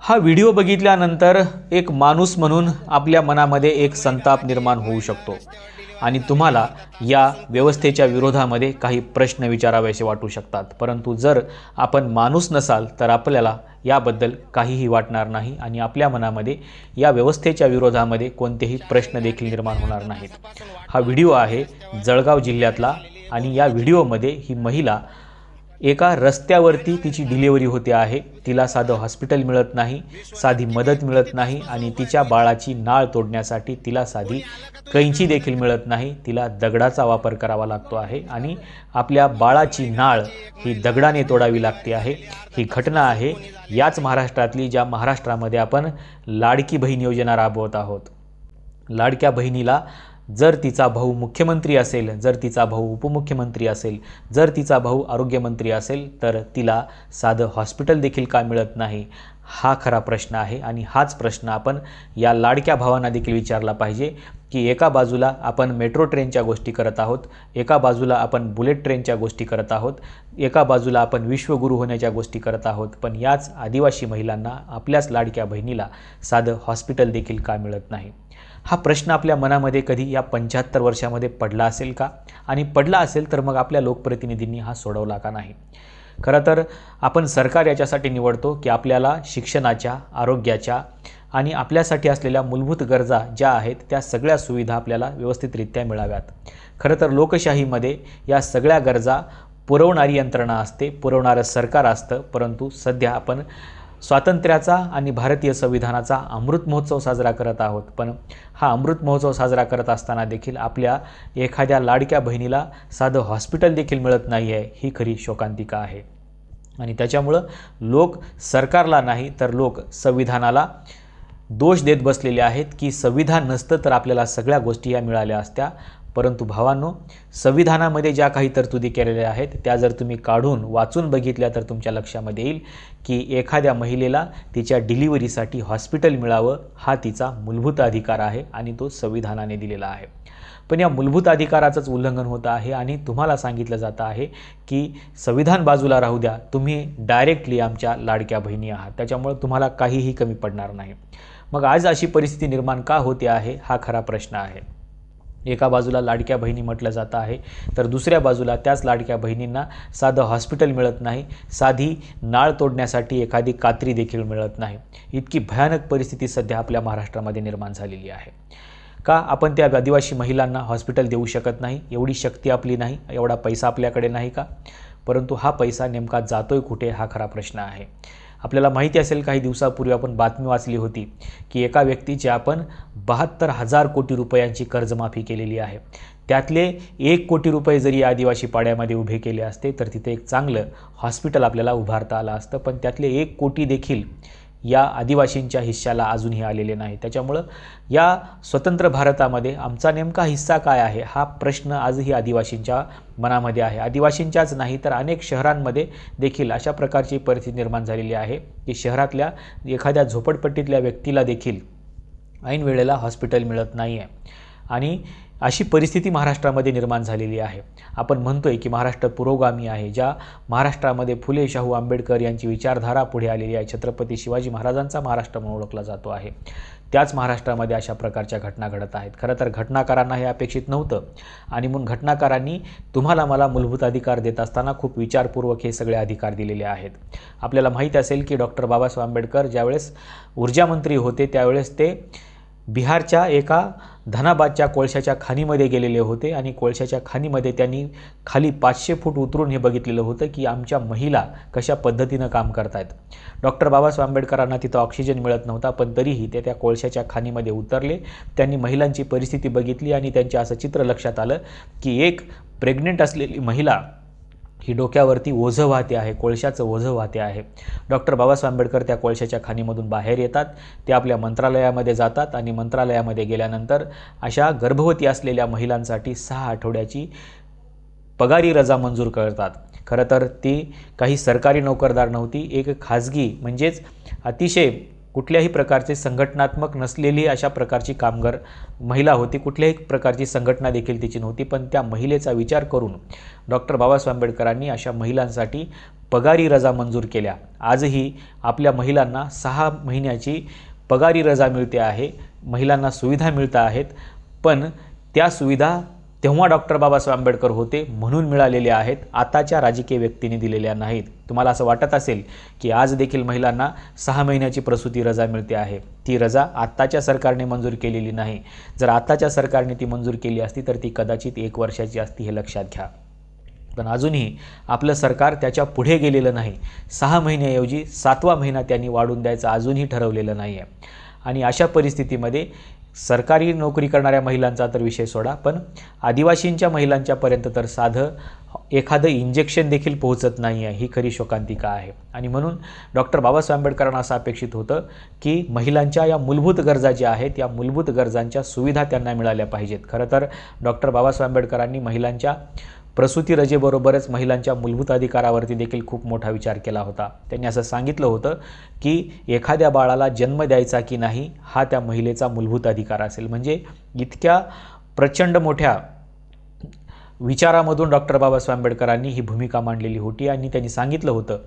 हा व्हिडिओ बघितल्यानंतर एक माणूस म्हणून आपल्या मनामध्ये एक संताप निर्माण होऊ शकतो आणि तुम्हाला या व्यवस्थेच्या विरोधामध्ये काही प्रश्न विचारावेसे वाटू शकतात। परंतु जर आपण माणूस नसाल तर आपल्याला याबद्दल काहीही वाटणार नाही आणि आपल्या मनामध्ये या व्यवस्थेच्या विरोधामध्ये कोणतेही प्रश्न देखील निर्माण होणार नाहीत। हा व्हिडिओ आहे जळगाव जिल्ह्यातला आणि या व्हिडिओमध्ये ही महिला एका रस्त्यावरती तिची डिलिव्हरी होते आहे। तिला साधं हॉस्पिटल मिळत नाही, साधी मदत मिळत नाही आणि तिच्या बाळाची नाळ तोडण्यासाठी तिला साधी कैंची देखील मिळत नाही। तिला दगडाचा वापर करावा लागतो आहे आणि आपल्या बाळाची नाळ ही दगडाने तोडावी लागते आहे। ही घटना आहे याच महाराष्ट्रातली ज्या महाराष्ट्रामध्ये आपण लाडकी बहीण योजना राबवत आहोत। लाडक्या बहिणीला जर तिचा भाऊ मुख्यमंत्री असेल, जर तिचा भाऊ उपमुख्यमंत्री असेल, जर तिचा भाऊ आरोग्यमंत्री असेल तर तिला साधं हॉस्पिटल देखील का मिळत नाही, हा खरा प्रश्न आहे। आणि हाच प्रश्न आपण या लाडक्या भावांना देखील विचारला पाहिजे की एका बाजूला आपण मेट्रो ट्रेनच्या गोष्टी करत आहोत, एका बाजूला आपण बुलेट ट्रेनच्या गोष्टी करत आहोत, एका बाजूला आपण विश्वगुरू होण्याच्या गोष्टी करत आहोत, पण याच आदिवासी महिलांना, आपल्याच लाडक्या बहिणीला साधं हॉस्पिटल देखील का मिळत नाही। हा प्रश्न आपल्या मनामध्ये कधी या 75 वर्षामध्ये पडला असेल का? आणि पडला असेल तर मग आपल्या लोकप्रतिनिधींनी हा सोडवला का नाही? खरं तर आपण सरकार याच्यासाठी निवडतो की आपल्याला शिक्षणाच्या, आरोग्याच्या आणि आपल्यासाठी असलेल्या मूलभूत गरजा ज्या आहेत त्या सगळ्या सुविधा आपल्याला व्यवस्थितरित्या मिळाव्यात। खरं तर लोकशाहीमध्ये या सगळ्या गरजा पुरवणारी यंत्रणा असते, पुरवणारं सरकार असतं। परंतु सध्या आपण स्वातंत्र्याचा आणि भारतीय संविधानाचा अमृत महोत्सव साजरा करत आहोत, पण हा अमृत महोत्सव साजरा करत असताना देखील आपल्या एखाद्या लाडक्या बहिणीला साधं हॉस्पिटल देखील मिळत नाही आहे, ही खरी शोकांतिका आहे। आणि त्याच्यामुळं लोक सरकारला नाही तर लोक संविधानाला दोष देत बसलेले आहेत की संविधान नसतं तर आपल्याला सगळ्या गोष्टी या मिळाल्या असत्या। परंतु भावांनो, संविधानामध्ये ज्या काही तरतुदी केलेल्या आहेत त्या जर तुम्ही काढून वाचून बघितल्या तर तुमच्या लक्षामध्ये येईल की एखाद्या महिलेला तिच्या डिलिव्हरीसाठी हॉस्पिटल मिळावं हा तिचा मूलभूत अधिकार आहे आणि तो संविधानाने दिलेला आहे। पण या मूलभूत अधिकाराचंच उल्लंघन होतं आहे आणि तुम्हाला सांगितलं जातं आहे की संविधान बाजूला राहू द्या, तुम्ही डायरेक्टली आमच्या लाडक्या बहिणी आहात, त्याच्यामुळे तुम्हाला काहीही कमी पडणार नाही। मग आज अशी परिस्थिती निर्माण का होते आहे, हा खरा प्रश्न आहे। एका बाजूला लाडक्या बहिणी म्हटलं जातं आहे तर दुसऱ्या बाजूला त्याच लाडक्या बहिणींना साधं हॉस्पिटल मिळत नाही, साधी नाळ तोडण्यासाठी एखादी कात्री देखील मिळत नाही। इतकी भयानक परिस्थिती सध्या आपल्या महाराष्ट्रामध्ये निर्माण झालेली आहे। का आपण त्या आदिवासी महिलांना हॉस्पिटल देऊ शकत नाही? एवढी शक्ती आपली नाही, एवढा पैसा आपल्याकडे नाही का? परंतु हा पैसा नेमका जातोय कुठे, हा खरा प्रश्न आहे। आपल्याला माहिती असेल काही दिवसापूर्वी आपण बातमी वाचली होती की एका व्यक्तीची आपण 72,000 कोटी रुपयांची कर्जमाफी केलेली आहे। त्यातले 1 कोटी रुपये जरी आदिवासी पाड्यामध्ये उभे केले असते तर तिथे एक चांगलं हॉस्पिटल आपल्याला उभारता आलं असतं, पण त्यातले 1 कोटी देखील या आदिवासींच्या हिश्श्याला अजूनही आलेले नाही। त्याच्यामुळं या स्वतंत्र भारतामध्ये आमचा नेमका हिस्सा काय आहे हा प्रश्न आजही आदिवासींच्या मनामध्ये आहे। आदिवासींच्याच नाही तर अनेक शहरांमध्ये देखील अशा प्रकारची परिस्थिती निर्माण झालेली आहे की शहरातल्या एखाद्या झोपडपट्टीतल्या व्यक्तीला देखील ऐन वेळेला हॉस्पिटल मिळत नाही आहे आणि अशी परिस्थिती महाराष्ट्रामध्ये निर्माण झालेली आहे। आपण म्हणतोय की महाराष्ट्र पुरोगामी आहे, ज्या महाराष्ट्रामध्ये फुले, शाहू, आंबेडकर यांची विचारधारा पुढे आलेली आहे, छत्रपती शिवाजी महाराजांचा महाराष्ट्र म्हणून ओळखला जातो आहे, त्याच महाराष्ट्रामध्ये अशा प्रकारच्या घटना घडत आहेत। खरं तर घटनाकारांना हे अपेक्षित नव्हतं आणि म्हणून घटनाकारांनी तुम्हाला मला मूलभूत अधिकार देत असताना खूप विचारपूर्वक हे सगळे अधिकार दिलेले आहेत। आपल्याला माहीत असेल की डॉक्टर बाबासाहेब आंबेडकर ज्यावेळेस ऊर्जामंत्री होते त्यावेळेस ते बिहारच्या एका धनाबादच्या कोळशाच्या खाणीमध्ये गेलेले होते आणि कोळशाच्या खाणीमध्ये त्यांनी खाली 500 फूट उतरून हे बघितलेलं होतं की आमच्या महिला कशा पद्धतीनं काम करतायत। डॉक्टर बाबासाहेब आंबेडकरांना तिथं ऑक्सिजन मिळत नव्हता, पण तरीही ते त्या कोळशाच्या खाणीमध्ये उतरले, त्यांनी महिलांची परिस्थिती बघितली आणि त्यांच्या असं चित्र लक्षात आलं की एक प्रेग्नेंट असलेली महिला ही डोक्यावरती ओझं वाहते आहे, कोळशाचं ओझं वाहते आहे। डॉक्टर बाबासाहेब आंबेडकर त्या कोळशाच्या खाणीमधून बाहेर येतात, ते आपल्या मंत्रालयामध्ये जातात आणि मंत्रालयामध्ये गेल्यानंतर अशा गर्भवती असलेल्या महिलांसाठी 6 आठवड्याची पगारी रजा मंजूर करतात। खरं तर ती काही सरकारी नोकरदार नव्हती, एक खाजगी म्हणजेच अतिशय कुठल्याही प्रकारचे संघटनात्मक नसलेली अशा प्रकारची कामगार महिला होती, कुठल्याही प्रकारची संघटना देखील तिची नव्हती, पण त्या महिलेचा विचार करून डॉक्टर बाबासाहेब आंबेडकरांनी अशा महिलांसाठी पगारी रजा मंजूर केल्या। आजही आपल्या महिलांना 6 महिन्याची पगारी रजा मिळते आहे, महिलांना सुविधा मिळत आहेत, पण त्या सुविधा तेव्हा डॉक्टर बाबासाहेब आंबेडकर होते म्हणून मिळालेल्या आहेत, आताच्या राजकीय व्यक्तींनी दिलेल्या नाहीत। तुम्हाला असं वाटत असेल की आज देखील महिलांना 6 महिन्याची प्रसूती रजा मिळते आहे, ती रजा आत्ताच्या सरकारने मंजूर केलेली नाही। जर आत्ताच्या सरकारने ती मंजूर केली असती तर ती कदाचित 1 वर्षाची असती, हे लक्षात घ्या। पण अजूनही आपलं सरकार त्याच्या पुढे गेलेलं नाही। 6 महिन्याऐवजी 7वा महिना त्यांनी वाढवून द्यायचं अजूनही ठरवलेलं नाही आहे। आणि अशा परिस्थितीमध्ये सरकारी नोकरी करणाऱ्या महिलांचा तर विषय सोडा, पण आदिवासींच्या महिलांच्यापर्यंत तर साधं एखादं इंजेक्शन देखील पोहोचत नाही आहे, ही खरी शोकांतिका आहे। आणि म्हणून डॉक्टर बाबासाहेब आंबेडकरांना असं अपेक्षित होतं की महिलांच्या या मूलभूत गरजा ज्या आहेत, या मूलभूत गरजांच्या सुविधा त्यांना मिळाल्या पाहिजेत। खरं तर डॉक्टर बाबासाहेब आंबेडकरांनी महिलांच्या प्रसूती रजेबरोबरच महिलांच्या मूलभूत अधिकारावरती देखील खूप मोठा विचार केला होता। त्यांनी असं सांगितलं होतं की एखाद्या बाळाला जन्म द्यायचा की नाही हा त्या महिलेचा मूलभूत अधिकार असेल। म्हणजे इतक्या प्रचंड मोठ्या विचारामधून डॉक्टर बाबासाहेब आंबेडकरांनी ही भूमिका मांडलेली होती आणि त्यांनी सांगितलं होतं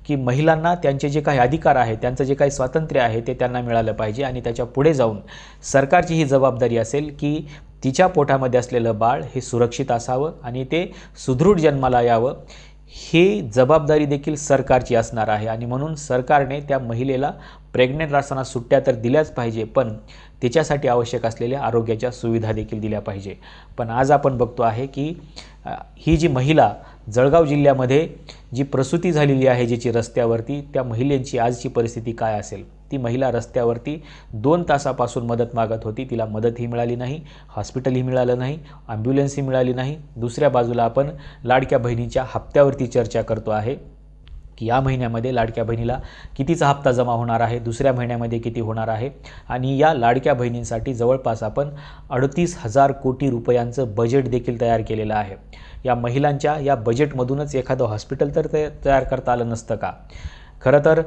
की महिलांना त्यांचे जे काही अधिकार आहे, त्यांचं जे काही स्वातंत्र्य आहे ते त्यांना मिळालं पाहिजे। आणि त्याच्या पुढे जाऊन सरकारची ही जबाबदारी असेल की तिच्या पोटामध्ये असलेलं बाळ हे सुरक्षित असावं आणि ते सुदृढ जन्माला यावं, ही जबाबदारी देखील सरकारची असणार आहे। आणि म्हणून सरकारने त्या महिलेला प्रेग्नेंट असताना सुट्ट्या तर दिल्याच पाहिजे, पण तिच्यासाठी आवश्यक असलेल्या आरोग्याच्या सुविधा देखील दिल्या पाहिजे। पण आज आपण बघतो आहे की ही जी महिला जळगाव जिल्ह्यामध्ये जी प्रसूती झालेली आहे जिची रस्त्यावरती, त्या महिलेची आजची परिस्थिती काय असेल। ती महिला रस्त्यावरती 2 तासापासून मदत मागत होती, तिला मदतही मिळाली नाही, हॉस्पिटलही मिळालं नाही, ॲम्ब्युलन्सही मिळाली नाही। दुसऱ्या बाजूला आपण लाडक्या बहिणीच्या हप्त्यावरती चर्चा करतो आहे की या महिन्यामध्ये लाडक्या बहिणीला कितीचा हप्ता जमा होणार आहे, दुसऱ्या महिन्यामध्ये किती होणार आहे। आणि या लाडक्या बहिणींसाठी जवळपास आपण 38,000 कोटी रुपयांचं बजेट देखील तयार केलेलं आहे। या महिलांच्या या बजेटमधूनच एखादं हॉस्पिटल तर तयार करता आलं नसतं का? खरं तर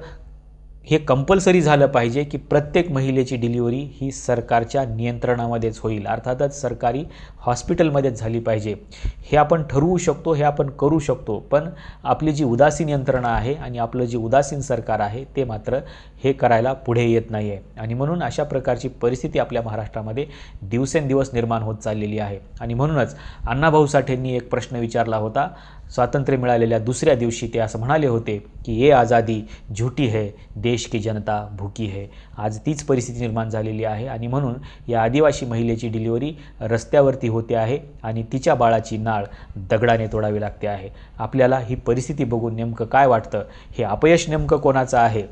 हे कंपल्सरी झालं पाहिजे की प्रत्येक महिलेची डिलिव्हरी ही सरकारच्या नियंत्रणामध्येच होईल, अर्थातच सरकारी हॉस्पिटलमध्येच झाली पाहिजे। हे आपण ठरवू शकतो, हे आपण करू शकतो, पण आपली जी उदासीन यंत्रणा आहे आणि आपलं जे उदासीन सरकार आहे ते मात्र हे करायला पुढे येत नाही आहे। आणि म्हणून अशा प्रकारची परिस्थिती आपल्या महाराष्ट्रामध्ये दिवसेंदिवस निर्माण होत चाललेली आहे। आणि म्हणूनच अण्णाभाऊ साठेंनी एक प्रश्न विचारला होता, स्वातंत्र्य मिळालेल्या दुसऱ्या दिवशी ते असं म्हणाले होते की ये आज़ादी झूठी है, देश की जनता भूकी है। आज तीच परिस्थिती निर्माण झालेली आहे आणि म्हणून या आदिवासी महिलेची डिलिव्हरी रस्त्यावरती होते आहे आणि तिच्या बाळाची नाळ दगडाने तोडावी लागते आहे। आपल्याला ही परिस्थिती बघून नेमकं काय वाटतं? हे अपयश नेमकं कोणाचं आहे?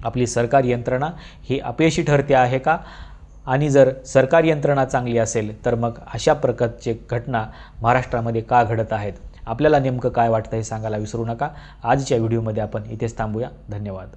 आपली सरकारी यंत्रणा ही अपयशी ठरते आहे का? आणि जर सरकारी यंत्रणा चांगली असेल तर मग अशा प्रकारचे घटना महाराष्ट्रामध्ये का घडत आहेत? आपल्याला नेमकं काय वाटतं हे सांगायला विसरू नका। आजच्या व्हिडिओमध्ये आपण इथेच थांबूया। धन्यवाद।